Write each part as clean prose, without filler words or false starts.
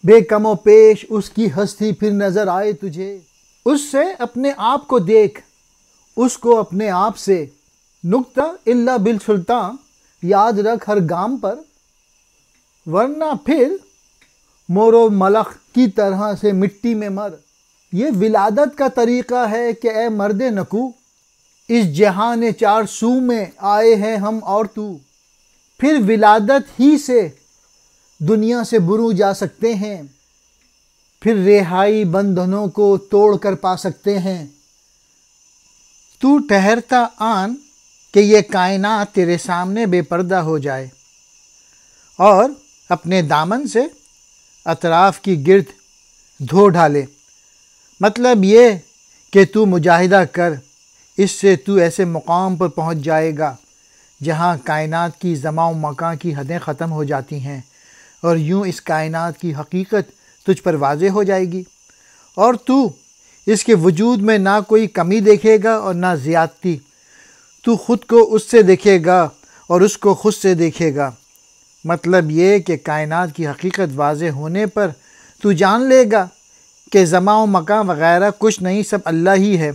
बेकमो पेश उसकी हस्ती फिर नजर आए तुझे। उससे अपने आप को देख, उसको अपने आप से। नुक्ता इल्ला बिल सुल्तान याद रख हर गाम पर, वरना फिर मोरो मलख की तरह से मिट्टी में मर। ये विलादत का तरीक़ा है कि ए मर्द नकू, इस जहान चार सू में आए हैं हम और तू। फिर विलादत ही से दुनिया से बुरू जा सकते हैं, फिर रिहाई बंधनों को तोड़ कर पा सकते हैं। तू ठहरता आन कि ये कायनात तेरे सामने बेपर्दा हो जाए और अपने दामन से अतराफ़ की गिर्द धो डाले। मतलब ये कि तू मुजाहिदा कर, इससे तू ऐसे मुकाम पर पहुंच जाएगा जहां कायनात की ज़मा मकां की हदें ख़त्म हो जाती हैं और यूं इस कायनात की हकीकत तुझ पर वाज़ेह हो जाएगी और तू इसके वजूद में ना कोई कमी देखेगा और ना ज़्यादती। तू ख़ुद को उससे देखेगा और उसको ख़ुद से देखेगा। मतलब ये कि कायनात की हकीकत वाज़ेह होने पर तू जान लेगा कि ज़मा व मकां वग़ैरह कुछ नहीं, सब अल्लाह ही है।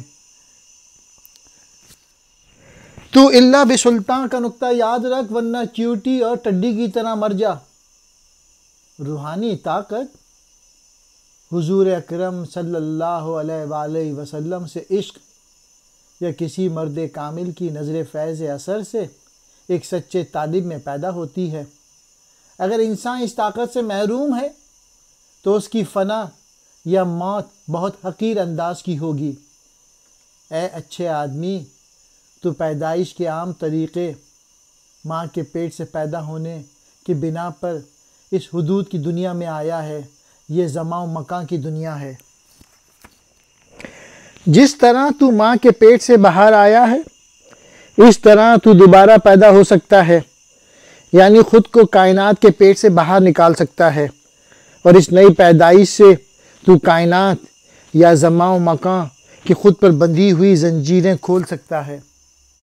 तू इल्ला बिसुल्तान का नुक्ता याद रख, वरना चींटी और टड्डी की तरह मर जा। रूहानी ताकत हुजूर अकरम सल्लल्लाहु अलैहि वसल्लम से इश्क या किसी मर्द कामिल की नज़र फैज़ असर से एक सच्चे तालिब में पैदा होती है। अगर इंसान इस ताकत से महरूम है तो उसकी फ़ना या मौत बहुत हकीर अंदाज की होगी। ए अच्छे आदमी, तो पैदाइश के आम तरीक़े माँ के पेट से पैदा होने की बिना पर इस हुदूद की दुनिया में आया है। ये ज़मा व मकां की दुनिया है। जिस तरह तू माँ के पेट से बाहर आया है, इस तरह तू दोबारा पैदा हो सकता है, यानी ख़ुद को कायनात के पेट से बाहर निकाल सकता है और इस नई पैदाइश से तू कायनात या ज़मा व मकां की ख़ुद पर बंधी हुई ज़ंजीरें खोल सकता है।